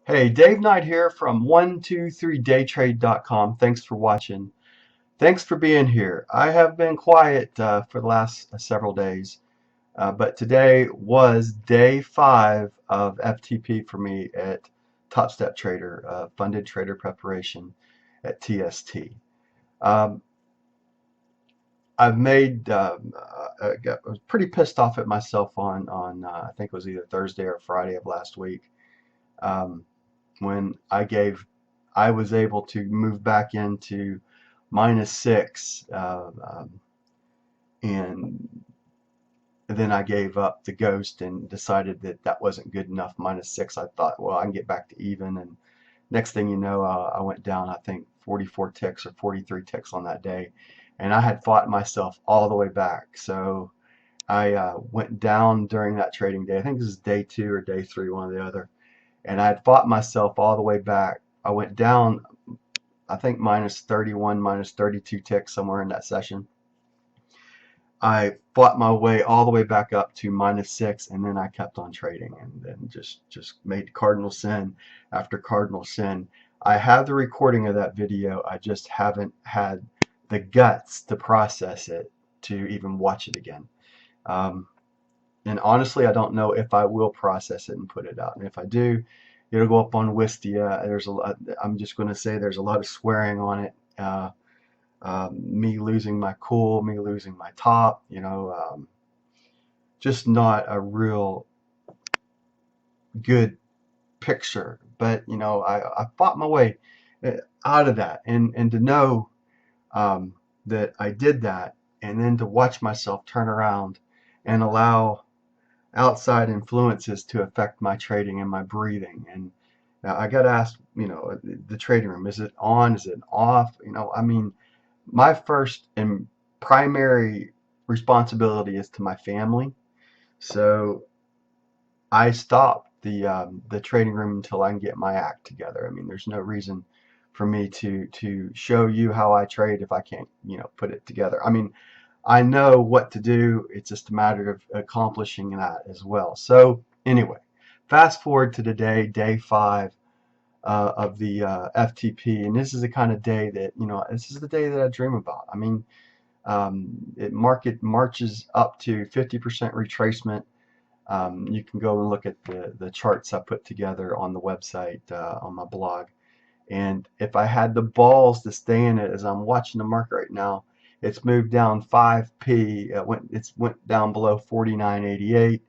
Hey, Dave Knight here from 123daytrade.com. Thanks for watching. Thanks for being here. I have been quiet for the last several days, but today was day 5 of FTP for me at TopStepTrader, Funded Trader Preparation at TST. Um, I've made, I was pretty pissed off at myself on I think it was either Thursday or Friday of last week. Um, when I was able to move back into -6, and then I gave up the ghost and decided that that wasn't good enough. -6, I thought, well, I can get back to even, and next thing you know, I went down, I think 44 ticks or 43 ticks on that day, and I had fought myself all the way back. So I went down during that trading day. I think this is day 2 or day 3, one or the other, and I had fought myself all the way back. I went down, I think -31, -32 ticks somewhere in that session. I fought my way all the way back up to -6, and then I kept on trading, and then just made cardinal sin after cardinal sin. I have the recording of that video. I just haven't had the guts to process it to even watch it again. Um, and honestly, I don't know if I will process it and put it out. And if I do, it'll go up on Wistia. There's a lot, I'm just going to say there's a lot of swearing on it. Me losing my cool, me losing my top, just not a real good picture. But I fought my way out of that, and to know that I did that, and then to watch myself turn around and allow outside influences to affect my trading and my breathing. And I got to ask, the trading room, is it on? Is it off? I mean, my first and primary responsibility is to my family. So I stop the trading room until I can get my act together. I mean, there's no reason for me to show you how I trade if I can't, put it together. I mean, I know what to do. It's just a matter of accomplishing that as well. So anyway, fast forward to today, day 5 of the FTP, and this is the kind of day that this is the day that I dream about. I mean, market marches up to 50% retracement. You can go and look at the charts I put together on the website on my blog. And if I had the balls to stay in it, as I'm watching the market right now, it's moved down 5p. It's went down below 49.88,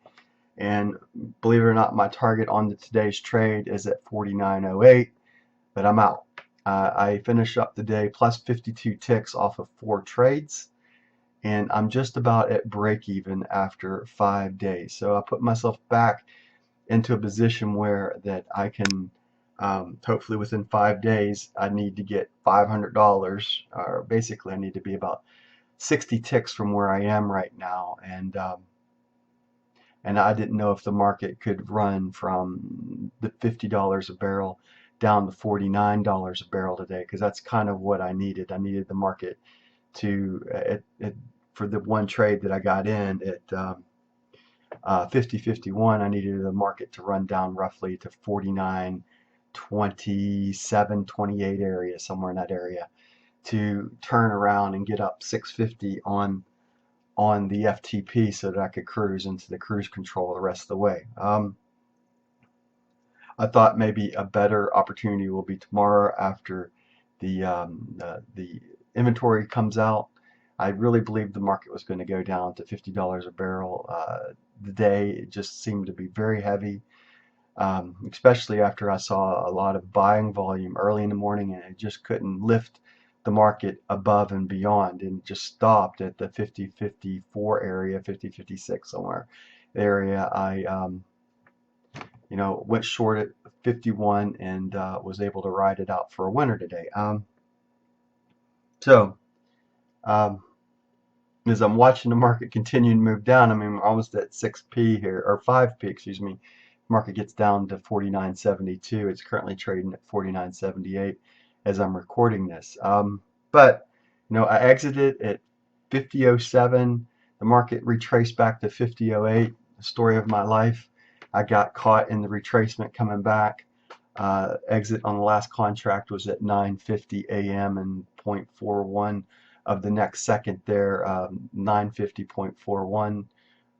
and believe it or not, my target on today's trade is at 49.08, but I'm out. I finish up the day plus 52 ticks off of 4 trades, and I'm just about at break even after 5 days. So I put myself back into a position where that I can hopefully within 5 days I need to get $500, or basically I need to be about 60 ticks from where I am right now, and I didn't know if the market could run from the $50 a barrel down to $49 a barrel today, because that's kind of what I needed. I needed the market to for the one trade that I got in at 50.51, I needed the market to run down roughly to 49.27, 28 area, somewhere in that area, to turn around and get up 650 on the FTP so that I could cruise into the cruise control the rest of the way. I thought maybe a better opportunity will be tomorrow after the inventory comes out. I really believed the market was going to go down to $50 a barrel. The day it just seemed to be very heavy, especially after I saw a lot of buying volume early in the morning, and it just couldn't lift the market above and beyond, and just stopped at the 50.54 area, 50.56 somewhere area. I went short at 51 and was able to ride it out for a winner today. So as I'm watching the market continue to move down, I mean, we're almost at 6p here, or 5p, excuse me. Market gets down to 49.72. It's currently trading at 49.78 as I'm recording this. But I exited at 50.07. The market retraced back to 50.08. The story of my life. I got caught in the retracement coming back. Exit on the last contract was at 9:50 a.m. and 0.41 of the next second there, 9:50.41.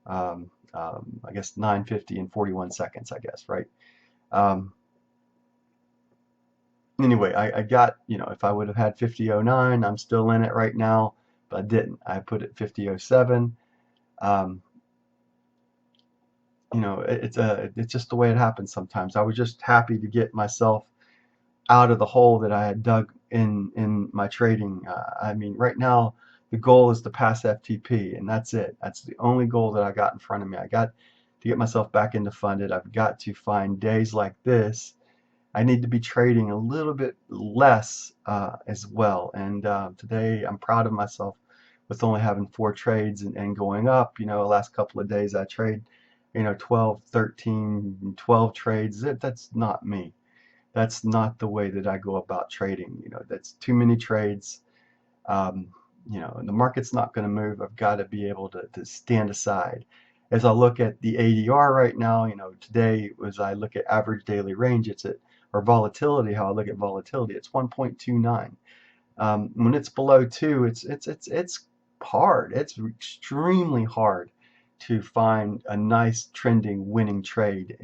I guess 9:50 and 41 seconds, I guess, right? Um, anyway, I got, if I would have had 50.09, I'm still in it right now, but I didn't. I put it 50.07. Um, it's just the way it happens sometimes. I was just happy to get myself out of the hole that I had dug in my trading. I mean, right now the goal is to pass FTP, and that's it. That's the only goal that I got in front of me. I got to get myself back into funded. I've got to find days like this. I need to be trading a little bit less as well. And today I'm proud of myself with only having 4 trades and going up. The last couple of days I trade, 12, 13, 12 trades. That's not me. That's not the way that I go about trading. That's too many trades. Um, the market's not going to move. I've got to be able to stand aside. As I look at the ADR right now, today as I look at average daily range, it's at, or volatility, how I look at volatility, it's 1.29. When it's below 2, it's hard. It's extremely hard to find a nice trending winning trade.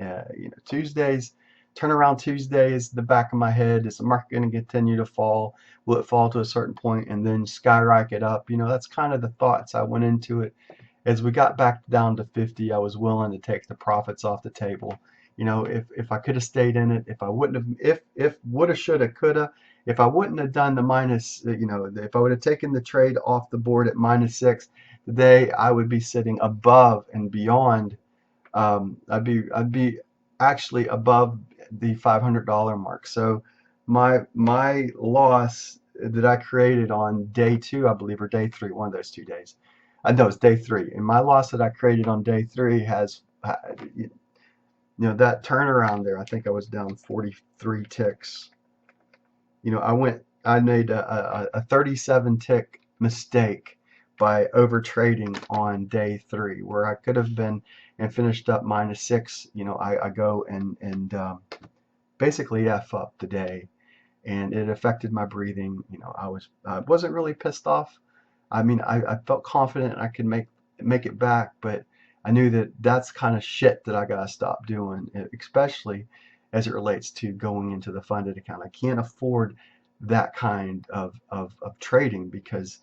Tuesdays, turnaround Tuesdays, the back of my head, is the market going to continue to fall? Will it fall to a certain point and then skyrocket up? That's kind of the thoughts I went into it. As we got back down to 50, I was willing to take the profits off the table. If I could have stayed in it, if I wouldn't have, if woulda, shoulda, coulda, if I wouldn't have done the minus, if I would have taken the trade off the board at -6, today I would be sitting above and beyond. I'd be actually above the $500 mark. So my loss that I created on day 2, I believe, or day 3, one of those 2 days. No, it's day 3. And my loss that I created on day 3 has, that turnaround there. I think I was down 43 ticks. I made a 37 tick mistake by over trading on day 3, where I could have been and finished up -6. I go and basically F up the day, and it affected my breathing. I wasn't really pissed off. I mean, I felt confident I could make it back, but I knew that that's kind of shit that I gotta stop doing, especially as it relates to going into the funded account. I can't afford that kind of trading because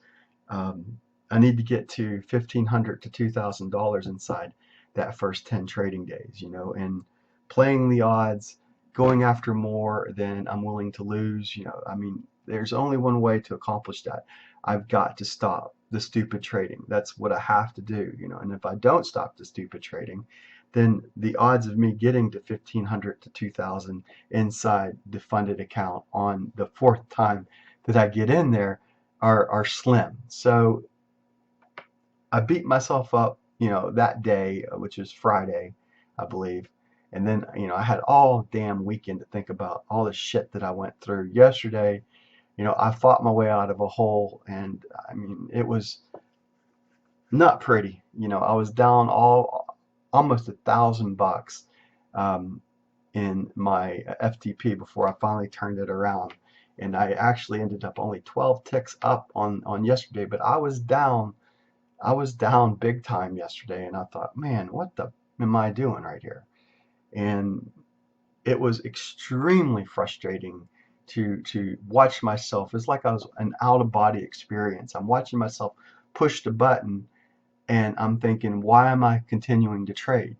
I need to get to $1,500 to $2,000 inside that first 10 trading days, and playing the odds, going after more than I'm willing to lose. I mean, there's only one way to accomplish that. I've got to stop the stupid trading. That's what I have to do, and if I don't stop the stupid trading, then the odds of me getting to 1,500 to 2,000 inside the funded account on the 4th time that I get in there are slim. So I beat myself up, that day, which is Friday, I believe. And then, I had all damn weekend to think about all the shit that I went through yesterday. I fought my way out of a hole, and I mean, it was not pretty. I was down almost $1,000 in my FTP before I finally turned it around. And I actually ended up only 12 ticks up on yesterday, but I was down big time yesterday, and I thought, man, what the am I doing right here? And it was extremely frustrating to watch myself. It's like I was an out of body experience. I'm watching myself push the button, and I'm thinking, why am I continuing to trade?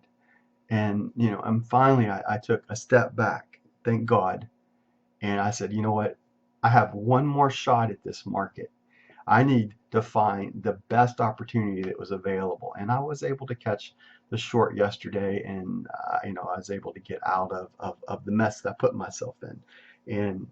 And I took a step back, thank God, and I said, you know what? I have one more shot at this market. I need to find the best opportunity that was available. And I was able to catch the short yesterday, and I was able to get out of the mess that I put myself in. And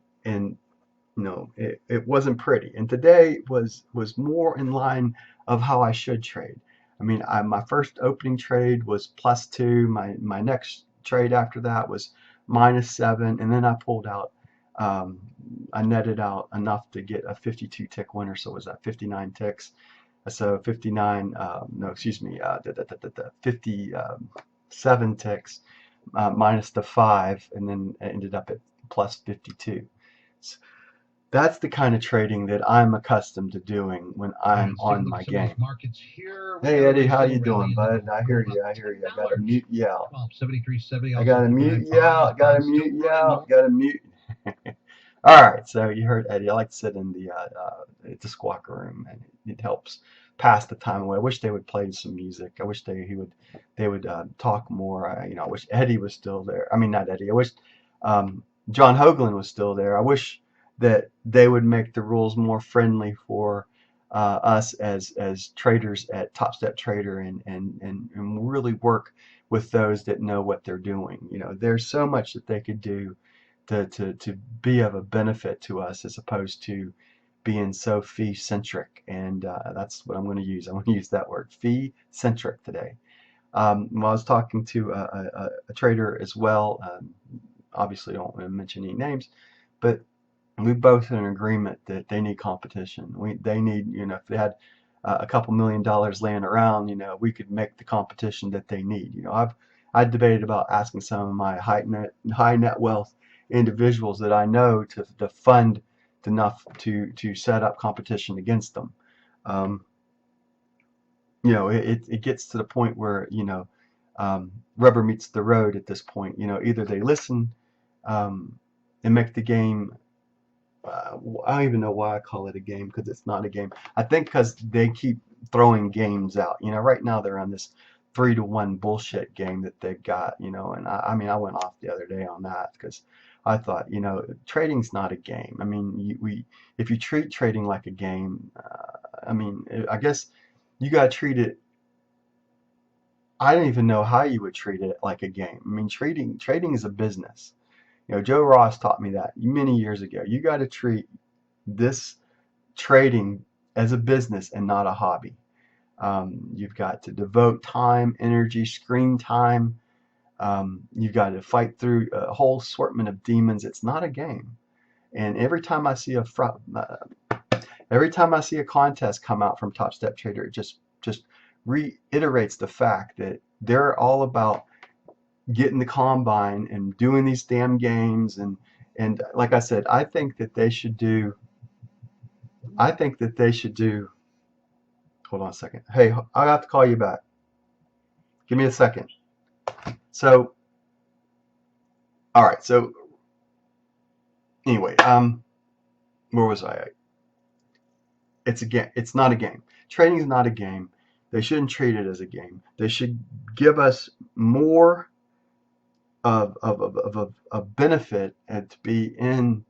it wasn't pretty. And today was more in line of how I should trade. I mean, my first opening trade was +2. My next trade after that was -7, and then I pulled out. I netted out enough to get a 52 tick winner, so it was that 59 ticks. So 59, no, excuse me, 57 ticks minus the 5, and then it ended up at plus 52. So that's the kind of trading that I'm accustomed to doing when I'm on my game. Hey Eddie, how you doing, bud? I hear you. I hear you. I gotta mute you out. I gotta mute you out. Gotta mute you out. Gotta mute. All right. So you heard Eddie. I like to sit in the squawker room, and it helps pass the time away. I wish they would play some music. I wish they would talk more. I wish Eddie was still there. I mean, not Eddie. I wish John Hoagland was still there. I wish that they would make the rules more friendly for us as traders at TopStepTrader and really work with those that know what they're doing. There's so much that they could do to be of a benefit to us as opposed to being so fee centric. And that's what I'm going to use. I'm going to use that word, fee centric, today. Well, I was talking to a trader as well. Obviously, I don't want to mention any names, but we both in agreement that they need competition. They need, if they had a couple $1 million laying around, we could make the competition that they need. I debated about asking some of my high net wealth individuals that I know to fund enough to set up competition against them. It gets to the point where rubber meets the road at this point. Either they listen and make the game. I don't even know why I call it a game, because it's not a game. I think because they keep throwing games out. Right now they're on this 3-to-1 bullshit game that they've got. And I mean, I went off the other day on that because I thought, trading's not a game. I mean, if you treat trading like a game, I mean, I guess you got to treat it. I don't even know how you would treat it like a game. I mean, trading is a business. Joe Ross taught me that many years ago. You got to treat this trading as a business and not a hobby. You've got to devote time, energy, screen time. You've got to fight through a whole assortment of demons. It's not a game. And every time I see a contest come out from TopStepTrader, it just reiterates the fact that they're all about getting the combine and doing these damn games. And like I said, I think that they should do. Hold on a second. Hey, I'll have to call you back. Give me a second. So, all right. So, anyway, where was I? It's a game. It's not a game. Trading is not a game. They shouldn't treat it as a game. They should give us more of a benefit and to be in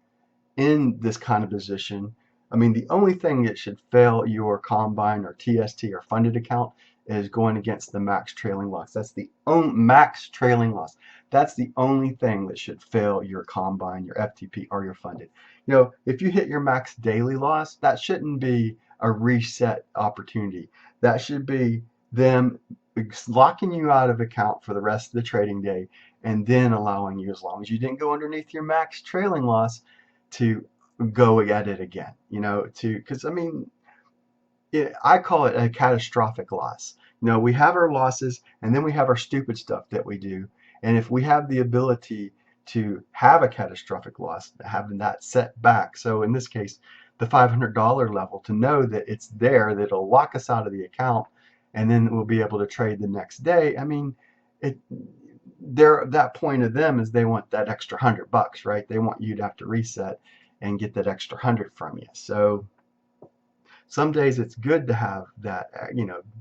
this kind of position. I mean, the only thing that should fail your combine or TST or funded account is going against the max trailing loss. That's the only max trailing loss. That's the only thing that should fail your combine, your FTP, or your funded. If you hit your max daily loss, that shouldn't be a reset opportunity. That should be them locking you out of account for the rest of the trading day and then allowing you, as long as you didn't go underneath your max trailing loss, to go at it again, because I mean, I call it a catastrophic loss. We have our losses and then we have our stupid stuff that we do. And if we have the ability to have a catastrophic loss, having that set back, so in this case, the $500 level, to know that it's there, that it'll lock us out of the account, and then we'll be able to trade the next day. I mean, that point of them is they want that extra $100, right? They want you to have to reset and get that extra 100 from you. So some days it's good to have that,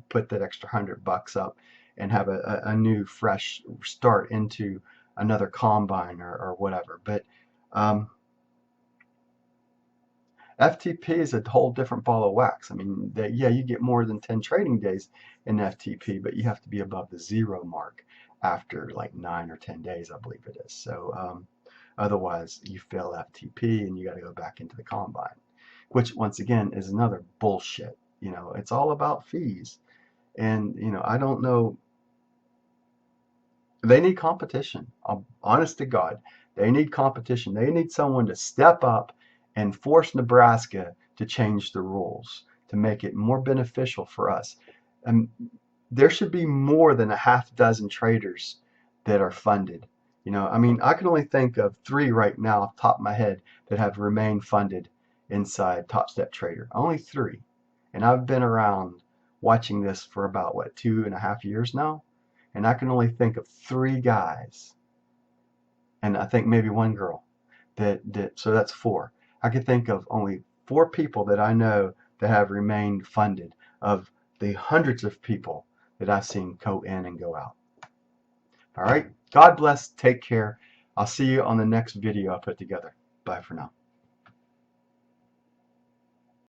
put that extra $100 up and have a new fresh start into another combine or whatever. But FTP is a whole different ball of wax. I mean, you get more than 10 trading days in FTP, but you have to be above the 0 mark after like 9 or 10 days, I believe it is. So otherwise, you fail FTP and you got to go back into the combine, which once again is another bullshit. It's all about fees. And, I don't know. They need competition. Honest to God, they need competition. They need someone to step up and force Nebraska to change the rules to make it more beneficial for us. And there should be more than a half dozen traders that are funded. You know, I mean, I can only think of 3 right now off the top of my head that have remained funded inside TopStepTrader. Only 3. And I've been around watching this for about, what, 2.5 years now? And I can only think of 3 guys, and I think maybe 1 girl, so that's 4. I can think of only 4 people that I know that have remained funded of the hundreds of people that I've seen go in and go out. All right. God bless. Take care. I'll see you on the next video I put together. Bye for now.